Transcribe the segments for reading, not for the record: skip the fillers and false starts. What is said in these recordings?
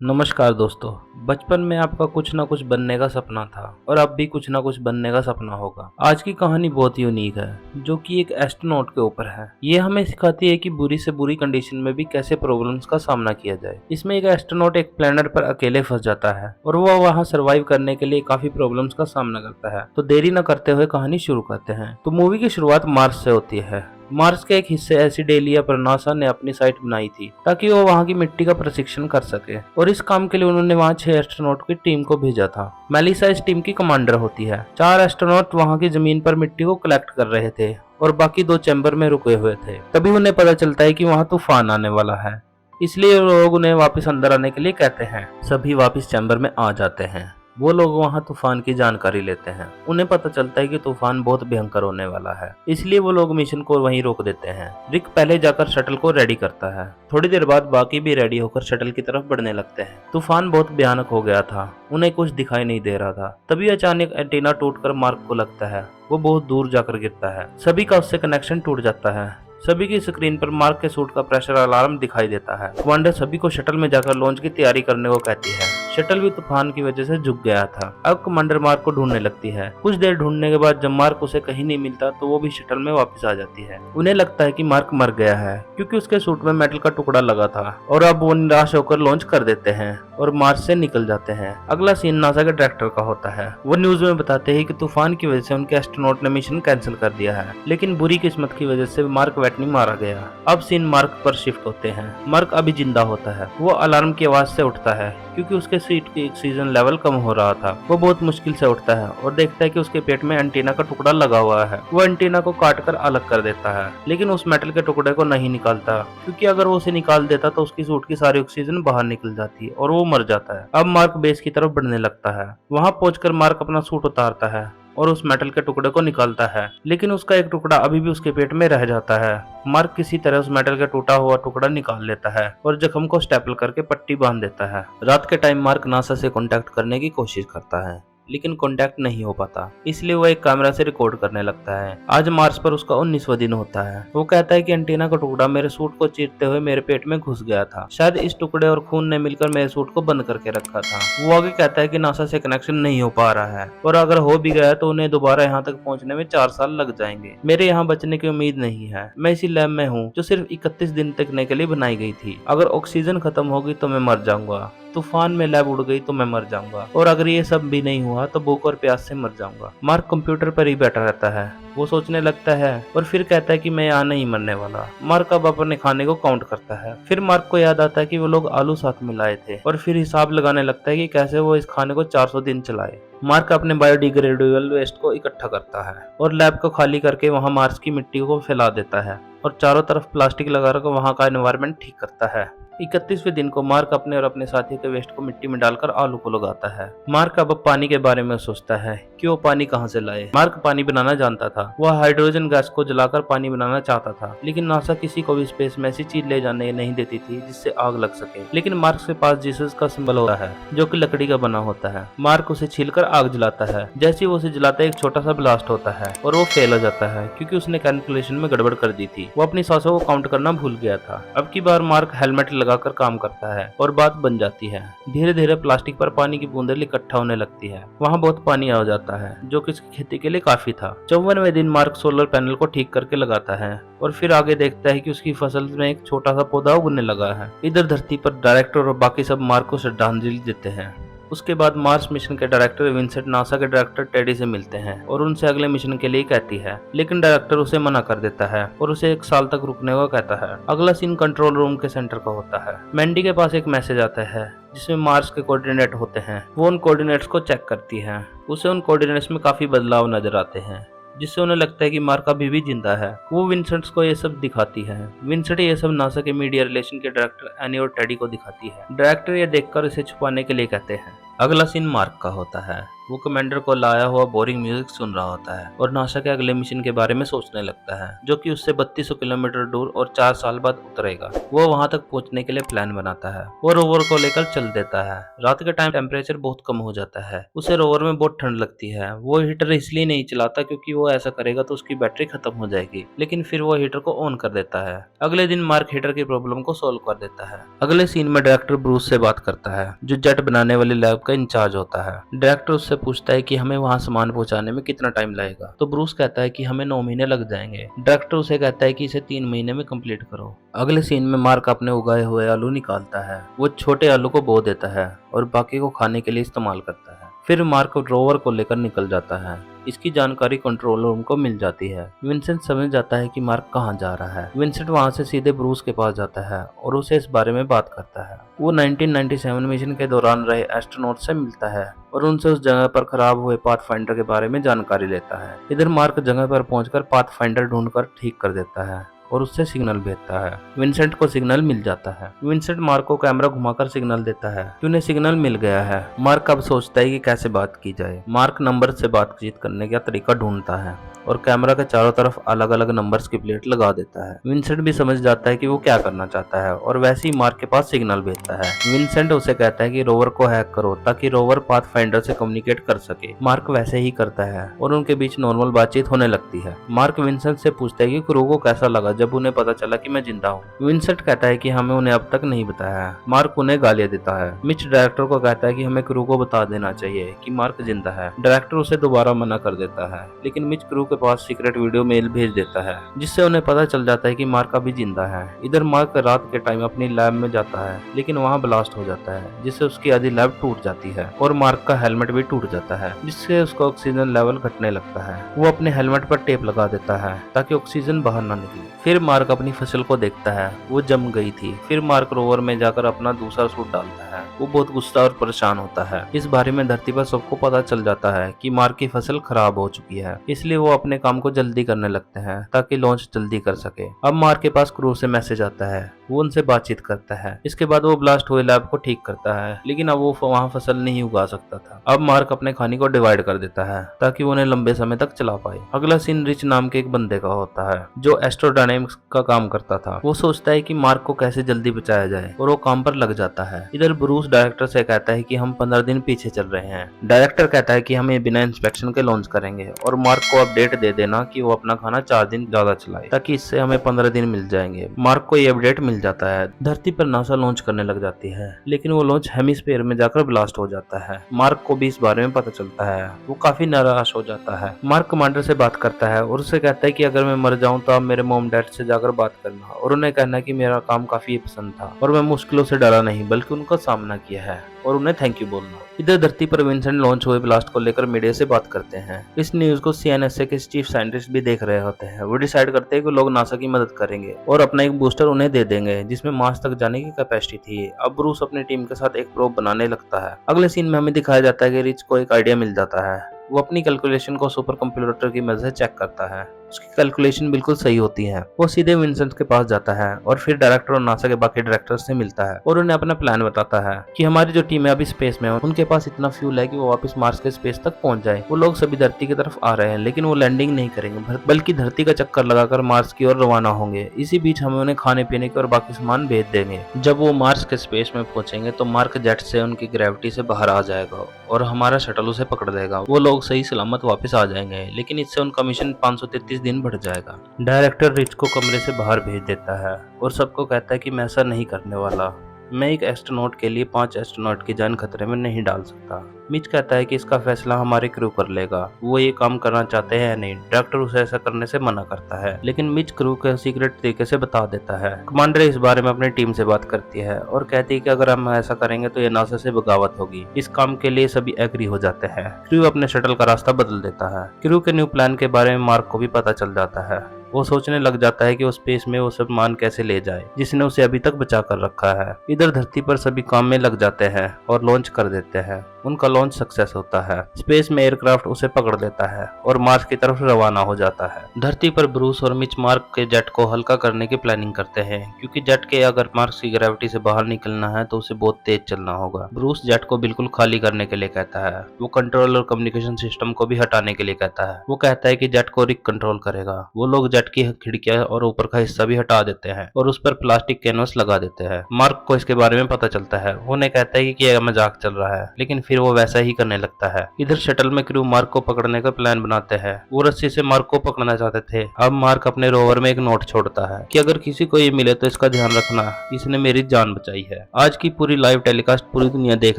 नमस्कार दोस्तों। बचपन में आपका कुछ ना कुछ बनने का सपना था और अब भी कुछ ना कुछ बनने का सपना होगा। आज की कहानी बहुत यूनिक है जो कि एक एस्ट्रोनॉट के ऊपर है। ये हमें सिखाती है कि बुरी से बुरी कंडीशन में भी कैसे प्रॉब्लम्स का सामना किया जाए। इसमें एक एस्ट्रोनॉट एक प्लेनेट पर अकेले फंस जाता है और वो वहाँ सर्वाइव करने के लिए काफी प्रॉब्लम्स का सामना करता है। तो देरी न करते हुए कहानी शुरू करते हैं। तो मूवी की शुरुआत मार्स से होती है। मार्स के एक हिस्से एसिडेलिया पर नासा ने अपनी साइट बनाई थी ताकि वो वहाँ की मिट्टी का प्रशिक्षण कर सके और इस काम के लिए उन्होंने वहाँ 6 एस्ट्रोनॉट की टीम को भेजा था। मेलिसा इस टीम की कमांडर होती है। 4 एस्ट्रोनॉट वहाँ की जमीन पर मिट्टी को कलेक्ट कर रहे थे और बाकी 2 चैम्बर में रुके हुए थे। तभी उन्हें पता चलता है कि वहाँ तूफान आने वाला है, इसलिए लोग उन्हें वापस अंदर आने के लिए कहते हैं। सभी वापस चैम्बर में आ जाते हैं। वो लोग वहाँ तूफान की जानकारी लेते हैं। उन्हें पता चलता है कि तूफान बहुत भयंकर होने वाला है, इसलिए वो लोग मिशन को वहीं रोक देते हैं। रिक पहले जाकर शटल को रेडी करता है। थोड़ी देर बाद बाकी भी रेडी होकर शटल की तरफ बढ़ने लगते हैं। तूफान बहुत भयानक हो गया था, उन्हें कुछ दिखाई नहीं दे रहा था। तभी अचानक एंटीना टूटकर मार्क को लगता है वो बहुत दूर जाकर गिरता है। सभी का उससे कनेक्शन टूट जाता है। सभी की स्क्रीन पर मार्क के सूट का प्रेशर अलार्म दिखाई देता है। कमांडर सभी को शटल में जाकर लॉन्च की तैयारी करने को कहती है। शटल भी तूफान की वजह से झुक गया था। अब कमांडर मार्क को ढूंढने लगती है। कुछ देर ढूंढने के बाद जब मार्क उसे कहीं नहीं मिलता तो वो भी शटल में वापस आ जाती है। उन्हें लगता है कि मार्क मर गया है क्योंकि उसके सूट में मेटल का टुकड़ा लगा था और अब वो निराश होकर लॉन्च कर देते हैं और मार्स से निकल जाते हैं। अगला सीन नासा के डायरेक्टर का होता है। वो न्यूज में बताते हैं कि तूफान की वजह से उनके एस्ट्रोनॉट ने मिशन कैंसिल कर दिया है, लेकिन बुरी किस्मत की वजह से मार्क वेटनी मारा गया। अब सीन मार्क पर शिफ्ट होते हैं। मार्क अभी जिंदा होता है। वो अलार्म की आवाज से उठता है क्योंकि उसके सीट की ऑक्सीजन लेवल कम हो रहा था। वो बहुत मुश्किल से उठता है और देखता है कि उसके पेट में एंटीना का टुकड़ा लगा हुआ है। वो एंटीना को काट कर अलग कर देता है, लेकिन उस मेटल के टुकड़े को नहीं निकालता क्योंकि अगर वो उसे निकाल देता तो उसकी सूट की सारी ऑक्सीजन बाहर निकल जाती और वो मर जाता है। अब मार्क बेस की तरफ बढ़ने लगता है। वहां पहुंचकर मार्क अपना सूट उतारता है और उस मेटल के टुकड़े को निकालता है, लेकिन उसका एक टुकड़ा अभी भी उसके पेट में रह जाता है। मार्क किसी तरह उस मेटल का टूटा हुआ टुकड़ा निकाल लेता है और जख्म को स्टेपल करके पट्टी बांध देता है। रात के टाइम मार्क नासा से कांटेक्ट करने की कोशिश करता है, लेकिन कांटेक्ट नहीं हो पाता, इसलिए वो एक कैमरा से रिकॉर्ड करने लगता है। आज मार्स पर उसका 19वां दिन होता है। वो कहता है कि एंटीना का टुकड़ा मेरे सूट को चीरते हुए मेरे पेट में घुस गया था। शायद इस टुकड़े और खून ने मिलकर मेरे सूट को बंद करके रखा था। वो आगे कहता है कि नासा से कनेक्शन नहीं हो पा रहा है और अगर हो भी गया तो उन्हें दोबारा यहाँ तक पहुँचने में 4 साल लग जाएंगे। मेरे यहाँ बचने की उम्मीद नहीं है। मैं इसी लैब में हूँ जो सिर्फ 31 दिन तकने के लिए बनाई गई थी। अगर ऑक्सीजन खत्म होगी तो मैं मर जाऊंगा, तूफान में लैब उड़ गई तो मैं मर जाऊंगा, और अगर ये सब भी नहीं हुआ तो भूख और प्यास से मर जाऊंगा। मार्क कंप्यूटर पर ही बैठा रहता है। वो सोचने लगता है और फिर कहता है कि मैं यहाँ नहीं मरने वाला। मार्क अब अपने खाने को काउंट करता है। फिर मार्क को याद आता है कि वो लोग आलू साथ में लाए थे और फिर हिसाब लगाने लगता है कि कैसे वो इस खाने को 400 दिन चलाए। मार्क अपने बायोडिग्रेडेबल वेस्ट को इकट्ठा करता है और लैब को खाली करके वहाँ मार्स की मिट्टी को फैला देता है और चारों तरफ प्लास्टिक लगाकर वहाँ का एनवायरनमेंट ठीक करता है। 31वें दिन को मार्क अपने और अपने साथी के वेस्ट को मिट्टी में डालकर आलू को लगाता है। मार्क अब पानी के बारे में सोचता है कि वो पानी कहाँ से लाए। मार्क पानी बनाना जानता था। वह हाइड्रोजन गैस को जलाकर पानी बनाना चाहता था, लेकिन नासा किसी को भी स्पेस में ऐसी चीज ले जाने नहीं देती थी जिससे आग लग सके। लेकिन मार्क के पास जीसस का सिंबल होता है जो कि लकड़ी का बना होता है। मार्क उसे छीलकर आग जलाता है। जैसे ही वो उसे जलाता है एक छोटा सा ब्लास्ट होता है और वो फेल हो जाता है क्योंकि उसने कैलकुलेशन में गड़बड़ कर दी थी। वो अपनी सांसों को काउंट करना भूल गया था। अब की बार मार्क हेलमेट लगाकर काम करता है और बात बन जाती है। धीरे धीरे प्लास्टिक पर पानी की बूंदें इकट्ठा होने लगती है। वहाँ बहुत पानी आ जाता है जो कि उसकी खेती के लिए काफी था। 54वें दिन मार्क सोलर पैनल को ठीक करके लगाता है और फिर आगे देखता है कि उसकी फसल में एक छोटा सा पौधा उगने लगा है। इधर धरती पर डायरेक्टर और बाकी सब मार्क को श्रद्धांजलि देते हैं। उसके बाद मार्स मिशन के डायरेक्टर विंसेंट नासा के डायरेक्टर टेडी से मिलते हैं और उनसे अगले मिशन के लिए कहती है, लेकिन डायरेक्टर उसे मना कर देता है और उसे 1 साल तक रुकने को कहता है। अगला सीन कंट्रोल रूम के सेंटर का होता है। मैंडी के पास एक मैसेज आता है जिसमें मार्स के कोऑर्डिनेट होते हैं। वो उन कोऑर्डिनेट्स को चेक करती है। उसे उन कोऑर्डिनेट्स में काफी बदलाव नजर आते हैं जिससे उन्हें लगता है कि मार्क अभी भी जिंदा है। वो विंसेंट को ये सब दिखाती है। विंसेंट ये सब नासा के मीडिया रिलेशन के डायरेक्टर एनी और टेडी को दिखाती है। डायरेक्टर ये देखकर इसे छुपाने के लिए कहते हैं। अगला सीन मार्क का होता है। वो कमांडर को लाया हुआ बोरिंग म्यूजिक सुन रहा होता है और नासा के अगले मिशन के बारे में सोचने लगता है, जो कि उससे 3200 किलोमीटर दूर और 4 साल बाद उतरेगा। वो वहां तक पहुंचने के लिए प्लान बनाता है। वो रोवर को लेकर चल देता है। रात के टाइम टेम्परेचर बहुत कम हो जाता है। उसे रोवर में बहुत ठंड लगती है। वो हीटर इसलिए नहीं चलाता क्योंकि वो ऐसा करेगा तो उसकी बैटरी खत्म हो जाएगी, लेकिन फिर वो हीटर को ऑन कर देता है। अगले दिन मार्क हीटर की प्रॉब्लम को सोल्व कर देता है। अगले सीन में डायरेक्टर ब्रूस से बात करता है, जो जेट बनाने वाली लैब का इंचार्ज होता है। डायरेक्टर उससे पूछता है कि हमें वहां सामान पहुंचाने में कितना टाइम लगेगा, तो ब्रूस कहता है कि हमें 9 महीने लग जाएंगे। डायरेक्टर उसे कहता है कि इसे 3 महीने में कंप्लीट करो। अगले सीन में मार्क अपने उगाए हुए आलू निकालता है। वो छोटे आलू को बो देता है और बाकी को खाने के लिए इस्तेमाल करता है। फिर मार्क रोवर को लेकर निकल जाता है। इसकी जानकारी कंट्रोल रूम को मिल जाती है। विंसेंट समझ जाता है कि मार्क कहाँ जा रहा है। विंसेंट वहां से सीधे ब्रूस के पास जाता है और उसे इस बारे में बात करता है। वो 1997 मिशन के दौरान रहे एस्ट्रोनॉट से मिलता है और उनसे उस जगह पर खराब हुए पाथफाइंडर के बारे में जानकारी लेता है। इधर मार्क जगह पर पहुंचकर पाथफाइंडर ढूंढकर ठीक कर देता है और उससे सिग्नल भेजता है। विंसेंट को सिग्नल मिल जाता है। विंसेंट मार्क को कैमरा घुमाकर सिग्नल देता है कि उन्हें सिग्नल मिल गया है। मार्क अब सोचता है कि कैसे बात की जाए। मार्क नंबर से बातचीत करने का तरीका ढूंढता है और कैमरा के चारों तरफ अलग अलग नंबर्स की प्लेट लगा देता है। विंसेंट भी समझ जाता है कि वो क्या करना चाहता है और वैसे ही मार्क के पास सिग्नल भेजता है। विंसेंट उसे कहता है कि रोवर को हैक करो ताकि रोवर पाथफाइंडर से कम्युनिकेट कर सके। मार्क वैसे ही करता है और उनके बीच नॉर्मल बातचीत होने लगती है। मार्क विंसेंट से पूछता है कि क्रू को कैसा लगा जब उन्हें पता चला कि मैं जिंदा हूँ। विंसेंट कहता है कि हमें उन्हें अब तक नहीं बताया है। मार्क उन्हें गालियां देता है। मिच डायरेक्टर को कहता है कि हमें क्रू को बता देना चाहिए कि मार्क जिंदा है। डायरेक्टर उसे दोबारा मना कर देता है, लेकिन मिच क्रू के पास सीक्रेट वीडियो मेल भेज देता है जिससे उन्हें पता चल जाता है कि मार्क अभी जिंदा है। इधर मार्क रात के टाइम अपनी लैब में जाता है, लेकिन वहाँ ब्लास्ट हो जाता है जिससे उसकी आधी लैब टूट जाती है और मार्क का हेलमेट भी टूट जाता है जिससे उसका ऑक्सीजन लेवल घटने लगता है। वो अपने हेलमेट पर टेप लगा देता है ताकि ऑक्सीजन बाहर ना निकले। फिर मार्क अपनी फसल को देखता है, वो जम गई थी। फिर मार्क रोवर में जाकर अपना दूसरा सूट डालता है। वो बहुत गुस्सा और परेशान होता है। इस बारे में धरती पर सबको पता चल जाता है कि मार्क की फसल खराब हो चुकी है, इसलिए वो अपने काम को जल्दी करने लगते हैं ताकि लॉन्च जल्दी कर सके। अब मार्क के पास क्रू से मैसेज आता है। वो उनसे बातचीत करता है। इसके बाद वो ब्लास्ट हुए लैब को ठीक करता है, लेकिन अब वो वहाँ फसल नहीं उगा सकता था। अब मार्क अपने खाने को डिवाइड कर देता है ताकि वो उन्हें लंबे समय तक चला पाए। अगला सीन रिच नाम के एक बंदे का होता है जो एस्ट्रोडायनेमिक्स का काम करता था। वो सोचता है कि मार्क को कैसे जल्दी बचाया जाए और वो काम पर लग जाता है। इधर ब्रूस डायरेक्टर से कहता है कि हम 15 दिन पीछे चल रहे हैं। डायरेक्टर कहता है कि हम ये बिना इंस्पेक्शन के लॉन्च करेंगे और मार्क को अपडेट दे देना कि वो अपना खाना 4 दिन ज्यादा चलाए ताकि इससे हमें 15 दिन मिल जाएंगे। मार्क को ये अपडेट मिल जाता है। धरती पर नासा लॉन्च करने लग जाती है, लेकिन वो लॉन्च हेमिस्फीयर में जाकर ब्लास्ट हो जाता है। मार्क को भी इस बारे में पता चलता है। वो काफी निराश हो जाता है। मार्क कमांडर से बात करता है और उससे कहता है कि अगर मैं मर जाऊं तो आप मेरे मॉम डैड से जाकर बात करना और उन्हें कहना कि मेरा काम काफी पसंद था और मैं मुश्किलों से डरा नहीं बल्कि उनका सामना किया है और उन्हें थैंक यू बोलना। इधर धरती पर विंसेंट लॉन्च हुए ब्लास्ट को लेकर मीडिया से बात करते हैं। इस न्यूज को CNSA के चीफ साइंटिस्ट भी देख रहे होते हैं। वो डिसाइड करते हैं कि लोग नासा की मदद करेंगे और अपना एक बूस्टर उन्हें दे देंगे जिसमें मार्स तक जाने की कैपेसिटी थी। अब ब्रूस अपनी टीम के साथ एक प्रोब बनाने लगता है। अगले सीन में हमें दिखाया जाता है कि रिच को एक आइडिया मिल जाता है। वो अपनी कैलकुलेशन को सुपर कंप्यूटर की मदद से चेक करता है। उसकी कैलकुलेशन बिल्कुल सही होती है। वो सीधे विंसेंट के पास जाता है और फिर डायरेक्टर और नासा के बाकी डायरेक्टर्स से मिलता है और उन्हें अपना प्लान बताता है कि हमारी जो टीम है अभी स्पेस में है, उनके पास इतना फ्यूल है कि वो वापस मार्स के स्पेस तक पहुंच जाए। वो लोग सभी धरती की तरफ आ रहे हैं, लेकिन वो लैंडिंग नहीं करेंगे बल्कि धरती का चक्कर लगाकर मार्स की ओर रवाना होंगे। इसी बीच हमें उन्हें खाने पीने के और बाकी सामान भेज देंगे। जब वो मार्स के स्पेस में पहुंचेंगे तो मार्क जेट से उनकी ग्रेविटी से बाहर आ जाएगा और हमारा शटल उसे पकड़ लेगा। वो लोग सही सलामत वापस आ जाएंगे, लेकिन इससे उनका मिशन 533 दिन बढ़ जाएगा। डायरेक्टर रिच को कमरे से बाहर भेज देता है और सबको कहता है कि मैं ऐसा नहीं करने वाला। मैं एक एस्ट्रोनॉट के लिए 5 एस्ट्रोनॉट की जान खतरे में नहीं डाल सकता। मिच कहता है कि इसका फैसला हमारे क्रू कर लेगा, वो ये काम करना चाहते हैं या नहीं। डॉक्टर उसे ऐसा करने से मना करता है, लेकिन मिच क्रू के सीक्रेट तरीके से बता देता है। कमांडर इस बारे में अपनी टीम से बात करती है और कहती है कि अगर हम ऐसा करेंगे तो ये नासा से बगावत होगी। इस काम के लिए सभी एग्री हो जाते हैं। क्रू अपने शटल का रास्ता बदल देता है। क्रू के न्यू प्लान के बारे में मार्क को भी पता चल जाता है। वो सोचने लग जाता है कि वो स्पेस में वो सब मान कैसे ले जाए जिसने उसे अभी तक बचा कर रखा है। इधर धरती पर सभी काम में लग जाते हैं और लॉन्च कर देते हैं। उनका लॉन्च सक्सेस होता है। स्पेस में एयरक्राफ्ट उसे पकड़ लेता है और मार्स की तरफ रवाना हो जाता है। धरती पर ब्रूस और मिच मार्क के जेट को हल्का करने की प्लानिंग करते हैं, क्योंकि जेट के अगर मार्स की ग्रेविटी से बाहर निकलना है तो उसे बहुत तेज चलना होगा। ब्रूस जेट को बिल्कुल खाली करने के लिए कहता है। वो कंट्रोल और कम्युनिकेशन सिस्टम को भी हटाने के लिए कहता है। वो कहता है कि जेट को रिक कंट्रोल करेगा। वो लोग जेट की खिड़कियां और ऊपर का हिस्सा भी हटा देते हैं और उस पर प्लास्टिक कैनवस लगा देते हैं। मार्क को इसके बारे में पता चलता है। वो उन्हें कहता है कि यह मजाक चल रहा है, लेकिन फिर वो वैसा ही करने लगता है। इधर शटल में क्रू मार्क को पकड़ने का प्लान बनाते हैं। वो रस्सी से मार्क को पकड़ना चाहते थे। अब मार्क अपने रोवर में एक नोट छोड़ता है कि अगर किसी को ये मिले तो इसका ध्यान रखना, इसने मेरी जान बचाई है। आज की पूरी लाइव टेलीकास्ट पूरी दुनिया देख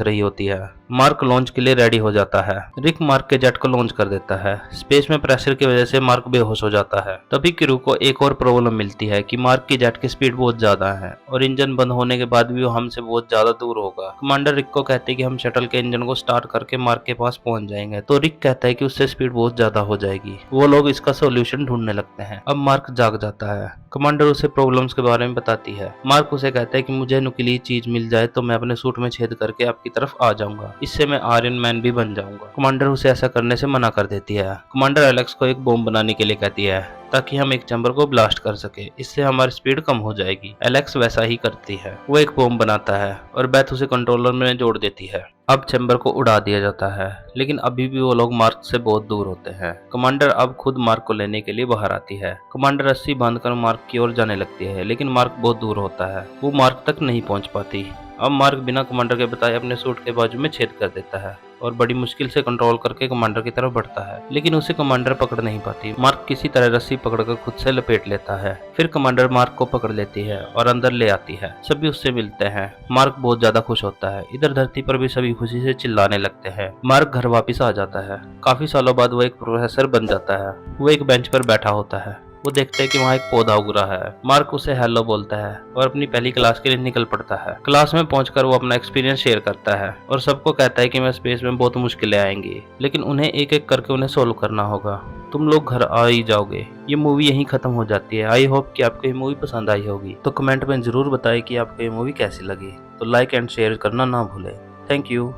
रही होती है। मार्क लॉन्च के लिए रेडी हो जाता है। रिक मार्क के जेट को लॉन्च कर देता है। स्पेस में प्रेशर की वजह से मार्क बेहोश हो जाता है। तभी क्रू को एक और प्रॉब्लम मिलती है कि मार्क की जेट की स्पीड बहुत ज्यादा है और इंजन बंद होने के बाद भी वो हमसे बहुत ज्यादा दूर होगा। कमांडर रिक को कहते हैं कि हम शटल के इंजन को स्टार्ट करके मार्क के पास पहुंच जाएंगे, तो रिक कहता है कि उससे स्पीड बहुत ज्यादा हो जाएगी। वो लोग इसका सोल्यूशन ढूंढने लगते हैं। अब मार्क जाग जाता है। कमांडर उसे प्रॉब्लम्स के बारे में बताती है। मार्क उसे कहता है कि मुझे नुकीली चीज मिल जाए तो मैं अपने सूट में छेद करके आपकी तरफ आ जाऊंगा, इससे मैं आयरन मैन भी बन जाऊंगा। कमांडर उसे ऐसा करने से मना कर देती है। कमांडर एलेक्स को एक बॉम्ब बनाने के लिए कहती है ताकि हम एक चैम्बर को ब्लास्ट कर सके, इससे हमारी स्पीड कम हो जाएगी। एलेक्स वैसा ही करती है। वो एक बॉम्ब बनाता है और बेथ उसे कंट्रोलर में जोड़ देती है। अब चैम्बर को उड़ा दिया जाता है, लेकिन अभी भी वो लोग मार्क से बहुत दूर होते हैं। कमांडर अब खुद मार्क को लेने के लिए बाहर आती है। कमांडर रस्सी बांधकर मार्क की ओर जाने लगती है, लेकिन मार्क बहुत दूर होता है। वो मार्क तक नहीं पहुंच पाती। अब मार्क बिना कमांडर के बताए अपने सूट के बाजू में छेद कर देता है और बड़ी मुश्किल से कंट्रोल करके कमांडर की तरफ बढ़ता है, लेकिन उसे कमांडर पकड़ नहीं पाती। मार्क किसी तरह रस्सी पकड़कर खुद से लपेट लेता है। फिर कमांडर मार्क को पकड़ लेती है और अंदर ले आती है। सभी उससे मिलते हैं। मार्क बहुत ज्यादा खुश होता है। इधर धरती पर भी सभी खुशी से चिल्लाने लगते हैं। मार्क घर वापस आ जाता है। काफी सालों बाद वो एक प्रोफेसर बन जाता है। वो एक बेंच पर बैठा होता है। वो देखते हैं कि वहाँ एक पौधा उग रहा है। मार्क उसे हेलो बोलता है और अपनी पहली क्लास के लिए निकल पड़ता है। क्लास में पहुंचकर वो अपना एक्सपीरियंस शेयर करता है और सबको कहता है कि मैं स्पेस में बहुत मुश्किलें आएंगी, लेकिन उन्हें एक एक करके उन्हें सोल्व करना होगा। तुम लोग घर आ ही जाओगे। ये मूवी यहीं खत्म हो जाती है। आई होप कि आपको ये मूवी पसंद आई होगी। तो कमेंट में जरूर बताएं कि आपको ये मूवी कैसी लगी। तो लाइक एंड शेयर करना ना भूलें। Thank you.